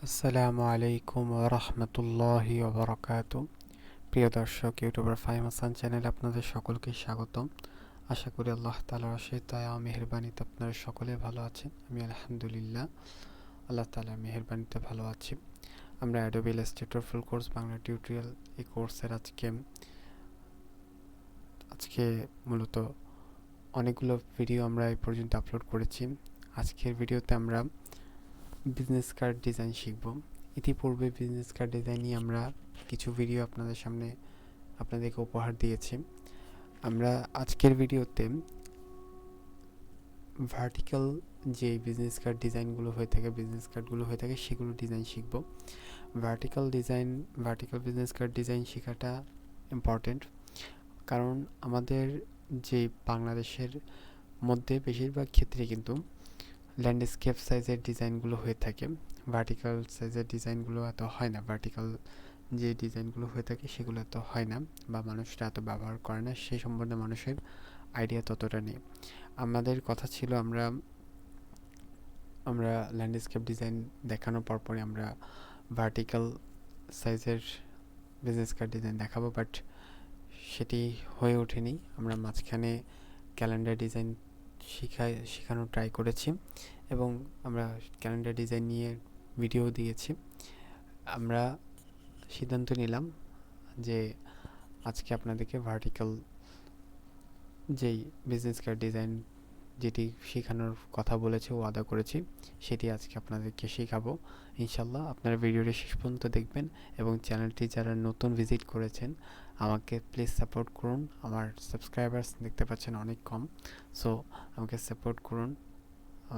আসসালামু আলাইকুম ওয়া রাহমাতুল্লাহি ওয়া বারাকাতু। প্রিয় দর্শক, ইউটিউবার ফাহিম হাসান চ্যানেলে আপনাদের সকলকে স্বাগতম। আশা করি আল্লাহ তাআলার অশেষ দয়া ও মেহেরবানিতে আপনারা সকলে ভালো আছেন। আমি আলহামদুলিল্লাহ আল্লাহ তাআলার মেহেরবানিতে ভালো আছি। আমরা Adobe Illustrator full course Bangla tutorial এই কোর্সের আজকে মূলত অনেকগুলো ভিডিও আমরা এই পর্যন্ত আপলোড করেছি। আজকের ভিডিওতে আমরা বিজনেস কার্ড ডিজাইন শিখব। ইতিপূর্বে বিজনেস কার্ড ডিজাইন নিয়ে আমরা কিছু ভিডিও আপনাদেরকে উপহার দিয়েছি। আমরা আজকের ভিডিওতে ভার্টিক্যাল যে বিজনেস কার্ডগুলো হয়ে থাকে সেগুলো ডিজাইন শিখব। ভার্টিক্যাল বিজনেস কার্ড ডিজাইন শেখাটা ইম্পর্টেন্ট, কারণ আমাদের যে বাংলাদেশের মধ্যে বেশিরভাগ ক্ষেত্রে কিন্তু ল্যান্ডস্কেপ সাইজের ডিজাইনগুলো হয়ে থাকে। ভার্টিক্যাল সাইজের ডিজাইনগুলো এত হয় না। ভার্টিক্যাল যে ডিজাইনগুলো হয়ে থাকে সেগুলো এত হয় না, বা মানুষরা এত ব্যবহার করে না, সেই সম্বন্ধে মানুষের আইডিয়া ততটা নেই। আমাদের কথা ছিল আমরা ল্যান্ডস্কেপ ডিজাইন দেখানোর পরপরই আমরা ভার্টিক্যাল সাইজের বিজনেস কার্ড ডিজাইন দেখাবো, বাট সেটি হয়ে ওঠেনি। আমরা মাঝখানে ক্যালেন্ডার ডিজাইন শেখানোর ট্রাই করেছি এবং আমরা ক্যালেন্ডার ডিজাইন নিয়ে ভিডিও দিয়েছি। আমরা সিদ্ধান্ত নিলাম যে আজকে আপনাদেরকে ভার্টিক্যাল যেই বিজনেস কার্ড ডিজাইন যেটি শেখানোর কথা বলেছে ওয়াদা করেছি, সেটি আজকে আপনাদেরকে শেখাবো ইনশাল্লাহ। আপনারা ভিডিওটি শেষ পর্যন্ত দেখবেন এবং চ্যানেলটি যারা নতুন ভিজিট করেছেন আমাকে প্লিজ সাপোর্ট করুন। আমার সাবস্ক্রাইবার্স দেখতে পাচ্ছেন অনেক কম, সো আমাকে সাপোর্ট করুন।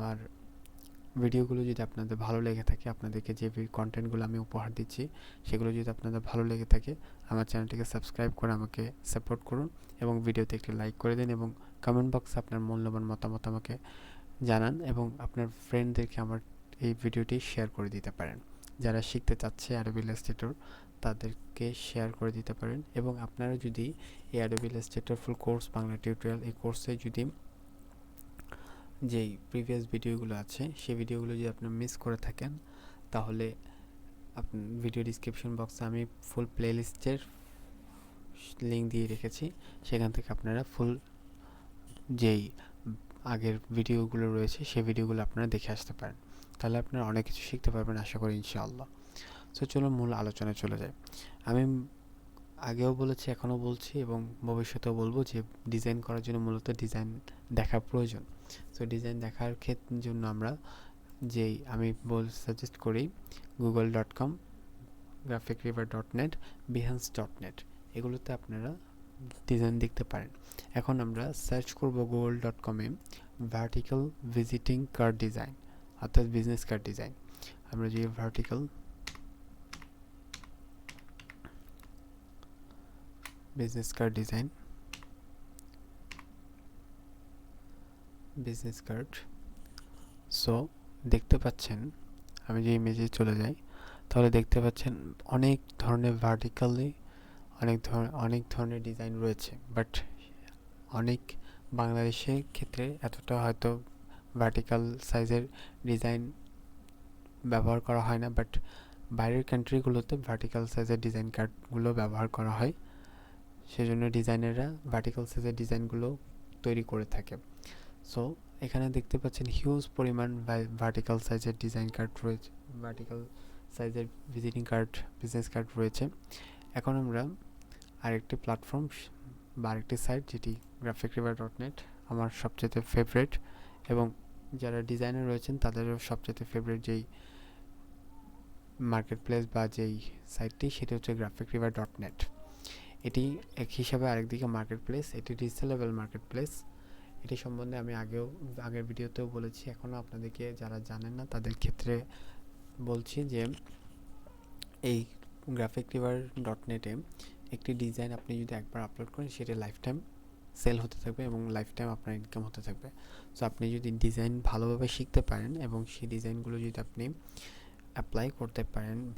আর ভিডিওগুলো যদি আপনাদের ভালো লেগে থাকে, আপনাদেরকে যে কন্টেন্টগুলো আমি উপহার দিচ্ছি সেগুলো যদি আপনাদের ভালো লেগে থাকে, আমার চ্যানেলটিকে সাবস্ক্রাইব করে আমাকে সাপোর্ট করুন এবং ভিডিওতে একটি লাইক করে দিন এবং কমেন্ট বক্সে আপনার মূল্যবান মতামত আমাকে জানান এবং আপনার ফ্রেন্ডদেরকে আমার এই ভিডিওটি শেয়ার করে দিতে পারেন। যারা শিখতে চাচ্ছে অ্যাডোবি ইলাস্ট্রেটর তাদেরকে শেয়ার করে দিতে পারেন। এবং আপনারা যদি এই Adobe Illustrator full course Bangla tutorial এই কোর্সে যদি যেই প্রিভিয়াস ভিডিওগুলো আছে সেই ভিডিওগুলো যদি আপনি মিস করে থাকেন, তাহলে ভিডিও ডিসক্রিপশন বক্সে আমি ফুল প্লেলিস্টের লিঙ্ক দিয়ে রেখেছি, সেখান থেকে আপনারা ফুল যেই আগের ভিডিওগুলো রয়েছে সেই ভিডিওগুলো আপনারা দেখে আসতে পারেন। তাহলে আপনারা অনেক কিছু শিখতে পারবেন আশা করি ইনশাআল্লাহ। সো চলো মূল আলোচনায় চলে যায়। আমি আগেও বলেছি, এখনও বলছি এবং ভবিষ্যতেও বলবো যে ডিজাইন করার জন্য মূলত ডিজাইন দেখা প্রয়োজন। সো ডিজাইন দেখার জন্য আমি সাজেস্ট করি google.com, graphicriver.net, behance.net, এগুলোতে আপনারা ডিজাইন দেখতে পারেন। এখন আমরা সার্চ করব google.com-এ ভার্টিক্যাল ভিজিটিং কার্ড ডিজাইন, অর্থাৎ বিজনেস কার্ড ডিজাইন। আমরা যে vertical business card design, business card, so দেখতে পাচ্ছেন আমি যে ইমেজে চলে যাই তাহলে দেখতে পাচ্ছেন অনেক ধরনের অনেক ধরনের ডিজাইন রয়েছে, বাট অনেক বাংলাদেশের ক্ষেত্রে এতটা হয়তো ভার্টিক্যাল সাইজের ডিজাইন ব্যবহার করা হয় না, বাট বাইরের কান্ট্রিগুলোতে ভার্টিক্যাল সাইজের ডিজাইন কার্ডগুলো ব্যবহার করা হয়। সেজন্য ডিজাইনাররা ভার্টিক্যাল সাইজের ডিজাইনগুলো তৈরি করে থাকে। সো এখানে দেখতে পাচ্ছেন হিউজ পরিমাণ ভার্টিক্যাল সাইজের ডিজাইন কার্ড রয়েছে, ভার্টিক্যাল সাইজের ভিজিটিং কার্ড, বিজনেস কার্ড রয়েছে। এখন আমরা আরেকটি প্ল্যাটফর্ম বা আরেকটি সাইট, যেটি graphicriver.net, আমার সবচেয়ে ফেভারিট এবং যারা ডিজাইনার রয়েছেন তাদেরও সবচেয়ে ফেভারিট যেই মার্কেট প্লেস বা যেই সাইটটি, সেটি হচ্ছে graphicriver.net। এটি এক হিসাবে আরেকদিকে মার্কেট প্লেস, এটি রিসেলেবল মার্কেট প্লেস। এটি সম্বন্ধে আমি আগের ভিডিওতেও বলেছি, এখনও আপনাদেরকে যারা জানেন না তাদের ক্ষেত্রে বলছি যে এই graphicriver.net-এ একটি ডিজাইন আপনি যদি একবার আপলোড করেন সেটা লাইফ টাইম সেল হতে থাকবে এবং লাইফ টাইম আপনার ইনকাম হতে থাকবে। সো আপনি যদি ডিজাইন ভালোভাবে শিখতে পারেন এবং সেই ডিজাইনগুলো যদি আপনি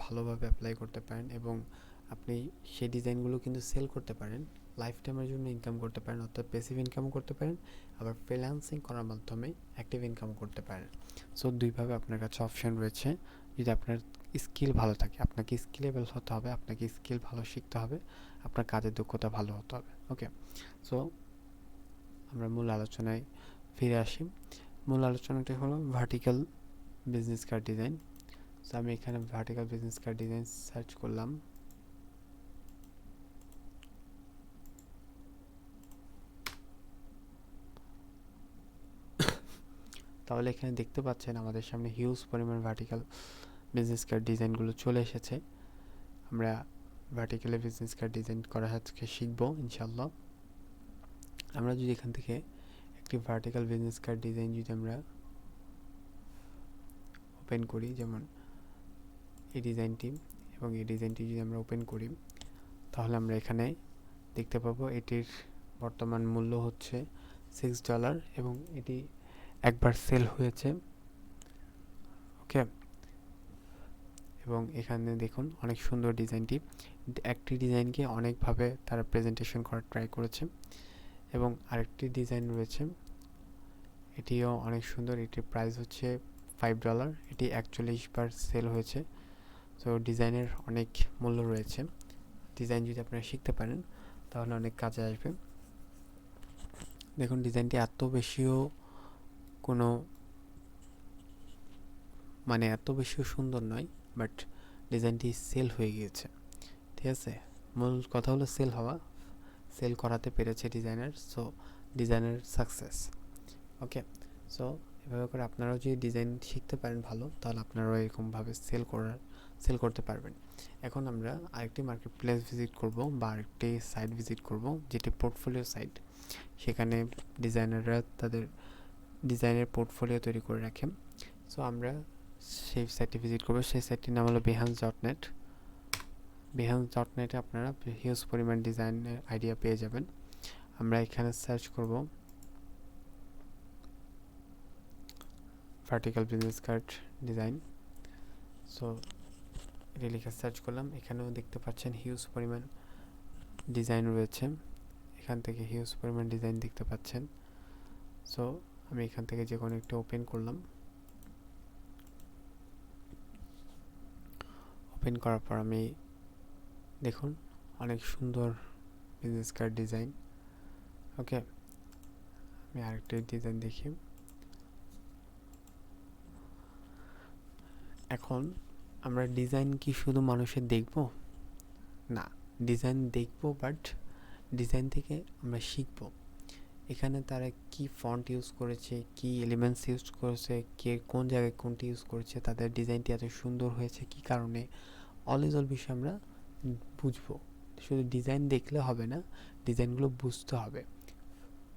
ভালোভাবে অ্যাপ্লাই করতে পারেন এবং আপনি সেই ডিজাইনগুলো কিন্তু সেল করতে পারেন, লাইফ টাইমের জন্য ইনকাম করতে পারেন, অর্থাৎ প্যাসিভ ইনকামও করতে পারেন, আবার ফ্রিল্যান্সিং করার মাধ্যমে অ্যাক্টিভ ইনকামও করতে পারেন। সো দুইভাবে আপনার কাছে অপশন রয়েছে যদি আপনার স্কিল ভালো থাকে, আপনাকে স্কিলেবল হতে হবে, আপনাকে স্কিল ভালো শিখতে হবে, আপনার কাজের দক্ষতা ভালো হতে হবে। ওকে, সো আমরা মূল আলোচনায় ফিরে আসি। মূল আলোচনাটি হলো vertical business card design. So আমি এখানে vertical business card design search করলাম। তাহলে এখানে দেখতে পাচ্ছেন আমাদের সামনে হিউজ পরিমাণ ভার্টিক্যাল বিজনেস কার্ড ডিজাইনগুলো চলে এসেছে। আমরা ভার্টিক্যালি বিজনেস কার্ড ডিজাইন করা আজকে শিখবো ইনশাল্লাহ। আমরা যদি এখান থেকে একটি ভার্টিক্যাল বিজনেস কার্ড ডিজাইন যদি আমরা ওপেন করি, যেমন এই ডিজাইনটি এবং এই ডিজাইনটি যদি আমরা ওপেন করি, তাহলে আমরা এখানে দেখতে পাবো এটির বর্তমান মূল্য হচ্ছে $6 এবং এটি একবার সেল হয়েছে। ওকে, এবং এখানে দেখুন অনেক সুন্দর ডিজাইনটি। একটি ডিজাইনকে অনেকভাবে তারা প্রেজেন্টেশন করার ট্রাই করেছে এবং আরেকটি ডিজাইন রয়েছে, এটিও অনেক সুন্দর। এটির প্রাইস হচ্ছে $5। এটি 41 বার সেল হয়েছে। তো ডিজাইনের অনেক মূল্য রয়েছে। ডিজাইন যদি আপনারা শিখতে পারেন তাহলে অনেক কাজে আসবে। দেখুন ডিজাইনটি এত বেশিও কোনো এত বেশিও সুন্দর নয়, বাট ডিজাইনটি সেল হয়ে গিয়েছে। ঠিক আছে, মূল কথা হলো সেল হওয়া, সেল করাতে পেরেছে ডিজাইনার, সো ডিজাইনার সাকসেস। ওকে, সো এভাবে করে আপনারাও যদি ডিজাইন শিখতে পারেন ভালো, তাহলে আপনারাও এরকমভাবে সেল করতে পারবেন। এখন আমরা আরেকটি মার্কেট প্লেস ভিজিট করব বা আরেকটি সাইট ভিজিট করব, যেটি পোর্টফোলিও সাইট। সেখানে ডিজাইনাররা তাদের ডিজাইনের পোর্টফোলিও তৈরি করে রাখেন। সো আমরা সেই সাইটটি ভিজিট করবো। সেই সাইটটির নাম হলো behance.net। behance.net-এ আপনারা হিউজ পরিমাণ ডিজাইনের আইডিয়া পেয়ে যাবেন। আমরা এখানে সার্চ করব vertical business card design. So এটা লিখে সার্চ করলাম। এখানেও দেখতে পাচ্ছেন হিউজ পরিমাণ ডিজাইন রয়েছে। এখান থেকে হিউজ পরিমাণ ডিজাইন দেখতে পাচ্ছেন। সো আমি এখান থেকে যে কোনো একটা ওপেন করলাম। ওপেন করার পর আমি দেখুন অনেক সুন্দর বিজনেস কার্ড ডিজাইন। ওকে, আমি আরেকটা ডিজাইন দেখি। এখন আমরা ডিজাইন কি শুধু মানুষের দেখব? না, ডিজাইন দেখব, বাট ডিজাইন থেকে আমরা শিখব। এখানে তারা কি ফন্ট ইউজ করেছে, কি এলিমেন্টস ইউজ করেছে, কে কোন জায়গায় কোনটি ইউজ করেছে, তাদের ডিজাইনটি এত সুন্দর হয়েছে কি কারণে, অল বিষয় আমরা বুঝবো। শুধু ডিজাইন দেখলে হবে না, ডিজাইনগুলো বুঝতে হবে,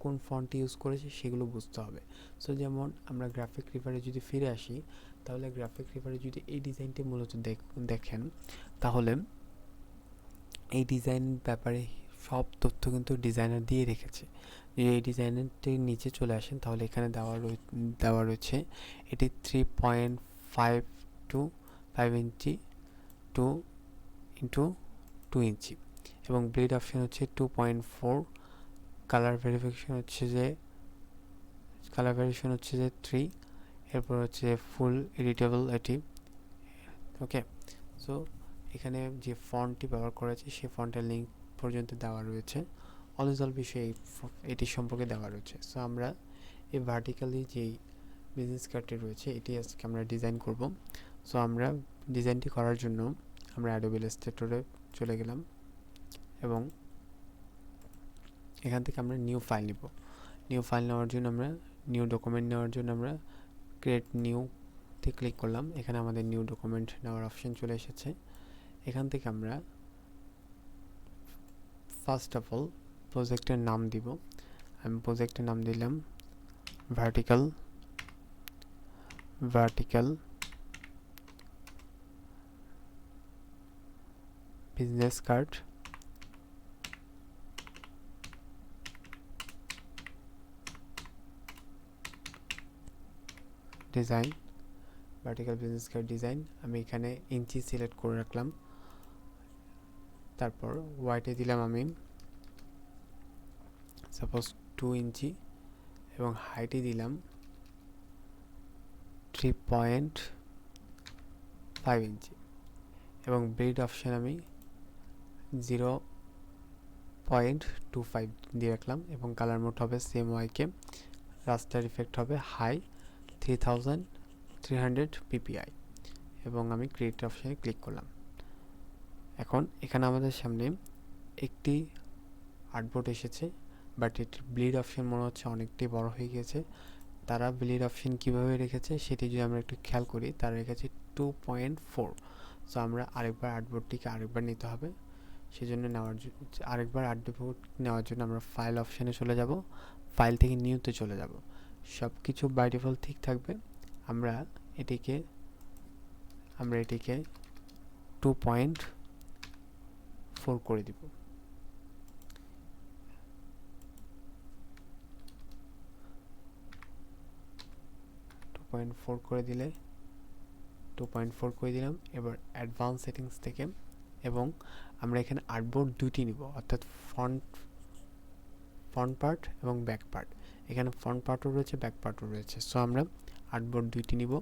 কোন ফন্ট ইউজ করেছে সেগুলো বুঝতে হবে। সো যেমন আমরা গ্রাফিক রিভারে যদি ফিরে আসি, তাহলে গ্রাফিক রিভারে যদি এই ডিজাইনটি মূলত দেখেন, তাহলে এই ডিজাইন ব্যাপারে সব তথ্য কিন্তু ডিজাইনার দিয়ে রেখেছে। যদি এই ডিজাইনারটির নিচে চলে আসেন, তাহলে এখানে দেওয়া রয়েছে এটি 3.5 ইঞ্চি 2 ইঞ্চি এবং ব্লেড অপশন হচ্ছে 2.4। কালার ভেরিয়েশন হচ্ছে যে 3। এরপর হচ্ছে ফুল এডিটেবল এটি। ওকে, সো এখানে যে ফন্টটি ব্যবহার করেছে সেই ফন্টের লিঙ্ক পর্যন্ত দেওয়া রয়েছে। অল বিষয়ে এটি সম্পর্কে দেওয়া রয়েছে। সো আমরা এই ভার্টিক্যালি যেই বিজনেস কার্ডটি রয়েছে এটি আজকে আমরা ডিজাইন করব। সো আমরা ডিজাইনটি করার জন্য আমরা অ্যাডোবি ইলাস্ট্রেটরে চলে গেলাম এবং এখান থেকে আমরা নিউ ফাইল নিব। নিউ ফাইল নেওয়ার জন্য আমরা নিউ ডকুমেন্ট নেওয়ার জন্য আমরা ক্রিয়েট নিউতে ক্লিক করলাম। এখানে আমাদের নিউ ডকুমেন্ট নেওয়ার অপশন চলে এসেছে। এখান থেকে আমরা ফার্স্ট অফ অল প্রজেক্টের নাম দিব। আমি প্রজেক্টের নাম দিলাম vertical business card design. Vertical business card design আমি এখানে ইঞ্চি সিলেক্ট করে রাখলাম। তারপর ওয়াইটে দিলাম আমি সাপোজ 2 ইঞ্চি এবং হাইটে দিলাম 3.5 5 ইঞ্চি এবং ব্লিড অপশন আমি 0.25 দিয়ে রাখলাম এবং কালার মোড হবে CMYK, রাস্টার ইফেক্ট হবে হাই 3300 ppi এবং আমি ক্রিয়েট অপশনে ক্লিক করলাম। এখন এখানে আমাদের সামনে একটি আর্টবোর্ড এসেছে, বাট এটির ব্লিড অপশন মনে হচ্ছে অনেকটাই বড় হয়ে গেছে। তারা ব্লিড অপশন কীভাবে রেখেছে সেটি যদি আমরা একটু খেয়াল করি, তারা রেখেছে 2.4। সো আমরা আরেকবার আর্টবোর্ডটিকে আরেকবার নিতে হবে। সেজন্য আরেকবার আর্টবোর্ড নেওয়ার জন্য আমরা ফাইল অপশানে চলে যাব, ফাইল থেকে নিউতে চলে যাব। সব কিছু বাই ডিফল্ট ঠিক থাকবে। আমরা এটিকে 2.4 করে দিব। 2.4 করে দিলে 2.4 করে দিলাম। এবার অ্যাডভান্স সেটিংস থেকে এবং আমরা এখানে আর্টবোর্ড দুটি নিব, অর্থাৎ ফ্রন্ট পার্ট এবং ব্যাক পার্ট। এখানে ফ্রন্ট পার্টও রয়েছে, ব্যাক পার্টও রয়েছে। সো আমরা আর্টবোর্ড দুইটি নিব।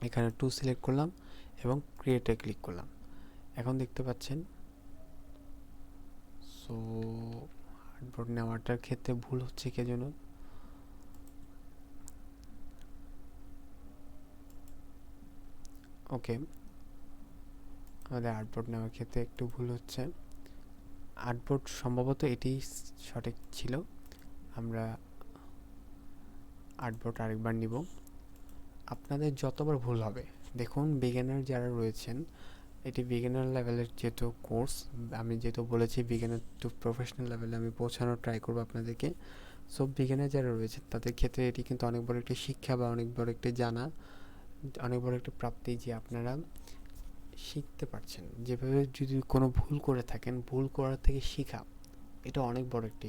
এখানে 2 সিলেক্ট করলাম এবং ক্রিয়েটে ক্লিক করলাম। এখন দেখতে পাচ্ছেন সো আর্টবোর্ড নেওয়াটার ক্ষেত্রে ভুল হচ্ছে কে জন্য, ওকে, আমাদের আর্টবোর্ড নেওয়ার ক্ষেত্রে একটু ভুল হচ্ছে। আর্টবোর্ড সম্ভবত এটি সঠিক ছিল। আমরা আর্টবোর্ড আরেকবার নিব। আপনাদের যতবার ভুল হবে, দেখুন বিগিনার যারা রয়েছেন, এটি বিগিনার লেভেলের যেহেতু কোর্স, আমি যেহেতু বলেছি বিগিনার টু প্রফেশনাল লেভেলে আমি পৌঁছানোর ট্রাই করবো আপনাদেরকে। সো বিগিনার যারা রয়েছেন তাদের ক্ষেত্রে এটি কিন্তু অনেক বড় একটি শিক্ষা বা অনেক বড় একটি জানা, অনেক বড় একটি প্রাপ্তি যে আপনারা শিখতে পারছেন। যেভাবে যদি কোনো ভুল করে থাকেন, ভুল করার থেকে শেখা, এটা অনেক বড় একটা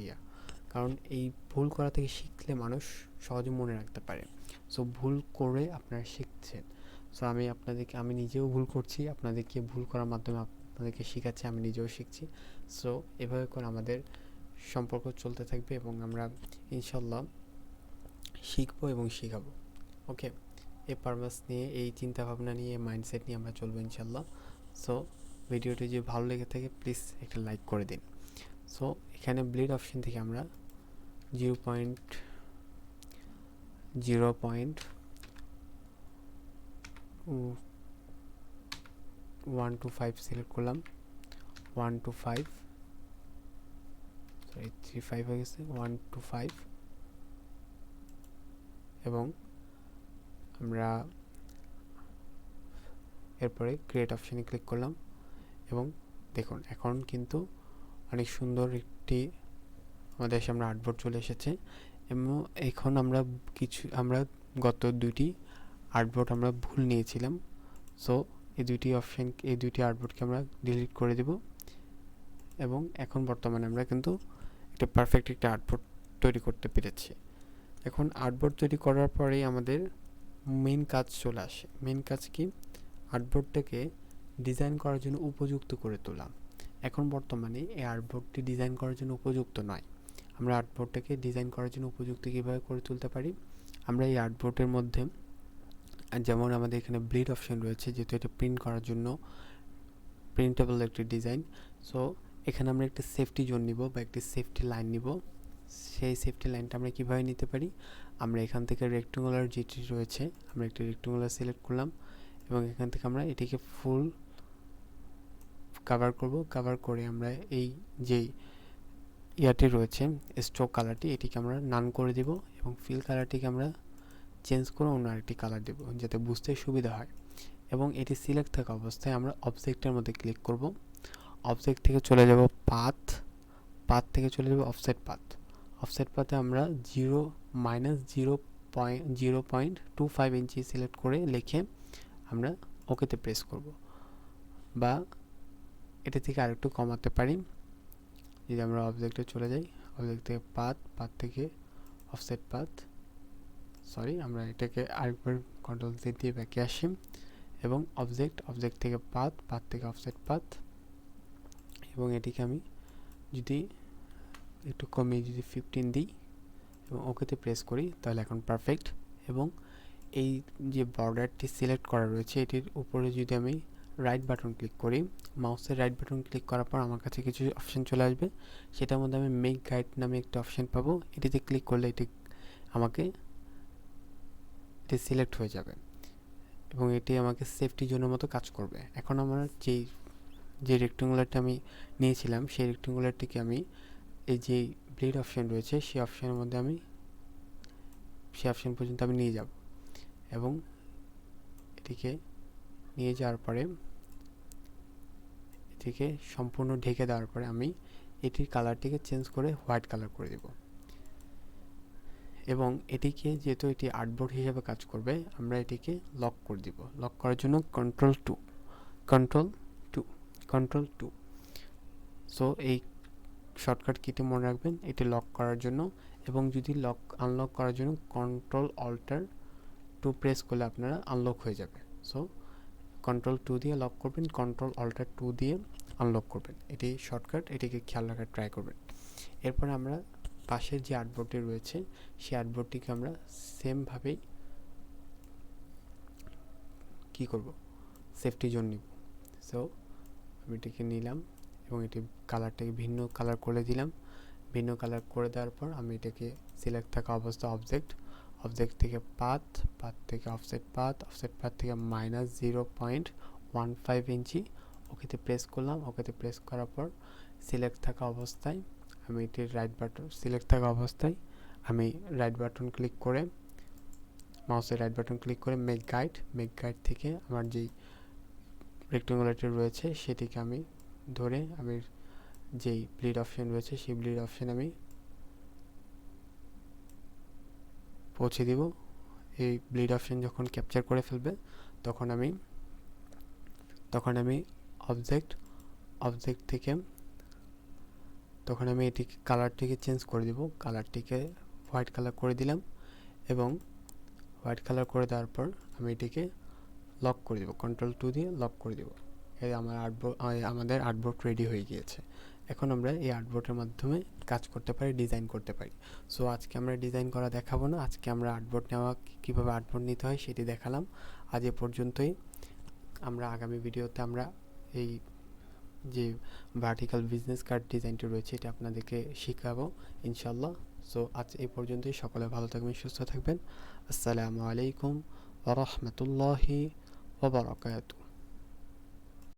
কারণ এই ভুল করা থেকে শিখলে মানুষ সহজে মনে রাখতে পারে। সো ভুল করে আপনারা শিখছেন। সো আমি নিজেও ভুল করছি, আপনাদেরকে ভুল করার মাধ্যমে আপনাদেরকে শেখাচ্ছি, আমি নিজেও শিখছি। সো এভাবে করে আমাদের সম্পর্ক চলতে থাকবে এবং আমরা ইনশাল্লাহ শিখবো এবং শেখাবো। ওকে, এই পারপাস নিয়ে, এই চিন্তাভাবনা নিয়ে, মাইন্ডসেট নিয়ে আমরা চলবো ইনশাল্লাহ। সো ভিডিওটি যদি ভালো লেগে থাকে প্লিজ একটা লাইক করে দিন। সো এখানে ব্লিড অপশন থেকে আমরা 0.125 সিলেক্ট করলাম। 125, সরি 35 হয়ে গেছে, 125 এবং আমরা এরপরে ক্রিয়েট অপশানে ক্লিক করলাম এবং দেখুন এখন কিন্তু অনেক সুন্দর একটি আমাদের সামনে আর্টবোর্ড চলে এসেছে। এবং এখন আমরা গত দুইটি আর্টবোর্ড আমরা ভুল নিয়েছিলাম। সো এই দুইটি আর্টবোর্ডকে আমরা ডিলিট করে দেব এবং এখন বর্তমানে আমরা কিন্তু একটা পারফেক্ট একটা আর্টবোর্ড তৈরি করতে পেরেছি। এখন আর্টবোর্ড তৈরি করার পরেই আমাদের মেন কাজ চলে আসে। মেন কাজ কি? আর্টবোর্ডটাকে ডিজাইন করার জন্য উপযুক্ত করে তোলা। এখন বর্তমানে এই আর্টবোর্ডটি ডিজাইন করার জন্য উপযুক্ত নয়। আমরা আর্টবোর্ডটাকে ডিজাইন করার জন্য উপযুক্ত কীভাবে করে তুলতে পারি? আমরা এই আর্টবোর্ডের মধ্যে, যেমন আমাদের এখানে ব্লিড অপশন রয়েছে, যেহেতু এটা প্রিন্ট করার জন্য প্রিন্টেবল একটি ডিজাইন। সো এখানে আমরা একটা সেফটি জোন নিব বা একটি সেফটি লাইন নিব। সেই সেফটি লাইনটা আমরা কীভাবে নিতে পারি? আমরা এখান থেকে রেক্টেঙ্গুলার যেটি রয়েছে, আমরা একটি রেক্টেঙ্গুলার সিলেক্ট করলাম এবং এখান থেকে আমরা এটিকে ফুল কভার করে আমরা এই যেই ইয়াটি রয়েছে স্ট্রোক কালারটি, এটিকে আমরা নান করে দেব এবং ফিল কালারটিকে আমরা চেঞ্জ করে অন্য আরেকটি কালার দেব যাতে বুঝতে সুবিধা হয়। এবং এটি সিলেক্ট থাকা অবস্থায় আমরা অবজেক্টের মধ্যে ক্লিক করব। অবজেক্ট থেকে চলে যাব পাথ থেকে চলে যাব অফসেট পাথে আমরা -0.25 ইঞ্চি সিলেক্ট করে লিখে আমরা ওকেতে প্রেস করব, বা এটা থেকে আরেকটু কমাতে পারি। যদি আমরা অবজেক্টে চলে যাই, অবজেক্ট থেকে পাথ থেকে অফসেট পাথ, আমরা এটাকে আরেকবার কন্ট্রোল দিয়ে ব্যাকে আসি এবং অবজেক্ট থেকে পাথ থেকে অফসেট পাথ, এবং এটিকে আমি যদি একটু কমিয়ে যদি 15 দিই এবং ওকেতে প্রেস করি তাহলে এখন পারফেক্ট। এবং এই যে বর্ডারটি সিলেক্ট করা রয়েছে এটির উপরে যদি আমি রাইট বাটন ক্লিক করি, মাউসের রাইট বাটন ক্লিক করার পর আমার কাছে কিছু অপশন চলে আসবে। সেটার মধ্যে আমি মেক গাইড নামে একটা অপশন পাবো। এটিতে ক্লিক করলে এটি আমাকে এটি সিলেক্ট হয়ে যাবে এবং এটি আমাকে সেফটি জোনের মতো কাজ করবে। এখন আমার যে রেক্টেঙ্গুলারটা আমি নিয়েছিলাম সেই রেক্টেঙ্গুলারটিকে আমি এই যে ব্লিড অপশন রয়েছে সেই অপশনের মধ্যে আমি সেই অপশন পর্যন্ত আমি নিয়ে যাব এবং এটিকে নিয়ে যাওয়ার পরে এটিকে সম্পূর্ণ ঢেকে দেওয়ার পরে আমি এটির কালারটিকে চেঞ্জ করে হোয়াইট কালার করে দেব এবং এটিকে যেহেতু এটি আর্টবোর্ড হিসেবে কাজ করবে আমরা এটিকে লক করে দিব। লক করার জন্য কন্ট্রোল টু। সো এই শর্টকাট কিটি মনে রাখবেন এটি লক করার জন্য, এবং যদি আনলক করার জন্য কন্ট্রোল-Alt-2 প্রেস করলে আপনারা আনলক হয়ে যাবে। সো কন্ট্রোল-2 দিয়ে লক করবেন, কন্ট্রোল-Alt-2 দিয়ে আনলক করবেন। এটি শর্টকাট, এটিকে খেয়াল রাখার ট্রাই করবেন। এরপর আমরা পাশের যে আর্টবোর্ডটি রয়েছে সেই আর্টবোর্ডটিকে আমরা সেমভাবেই কী করব, সেফটি জোন নিব। সো আমি এটিকে নিলাম এবং এটি কালারটাকে ভিন্ন কালার করে দিলাম। ভিন্ন কালার করে দেওয়ার পর আমি এটাকে সিলেক্ট থাকা অবস্থা অবজেক্ট থেকে পাথ থেকে অফসেট পাথ থেকে -0.15 ইঞ্চি ওকেতে প্রেস করলাম। ওকেতে প্রেস করার পর সিলেক্ট থাকা অবস্থায় আমি এটির রাইট বাটন ক্লিক করে মাউসের রাইট বাটন ক্লিক করে মেক গাইড থেকে আমার যেই রেক্টেঙ্গুলারটি রয়েছে সেটিকে আমি ধরে আমি যেই ব্লিড অপশন রয়েছে সেই ব্লিড অপশন আমি পৌঁছে দিব। এই ব্লিড অপশন যখন ক্যাপচার করে ফেলবে তখন আমি অবজেক্ট থেকে এটিকে কালারটিকে চেঞ্জ করে দিব। কালারটিকে হোয়াইট কালার করে দিলাম এবং হোয়াইট কালার করে দেওয়ার পর আমি এটিকে লক করে দেব, কন্ট্রোল-2 দিয়ে লক করে দেব। আমাদের আর্টবোর্ড রেডি হয়ে গিয়েছে। এখন আমরা এই আর্টবোর্ডের মাধ্যমে কাজ করতে পারি, ডিজাইন করতে পারি। সো আজকে আমরা ডিজাইন করা দেখাবো না, আজকে আমরা কীভাবে আর্টবোর্ড নিতে হয় সেটি দেখালাম। আজ এ পর্যন্তই। আমরা আগামী ভিডিওতে আমরা এই যে ভার্টিক্যাল বিজনেস কার্ড ডিজাইনটি রয়েছে এটা আপনাদেরকে শেখাবো ইনশাল্লাহ। সো আজ এই পর্যন্তই। সকলে ভালো থাকবেন, সুস্থ থাকবেন। আসসালামু আলাইকুম ওয়া রাহমাতুল্লাহি ওয়া বারাকাতুহু।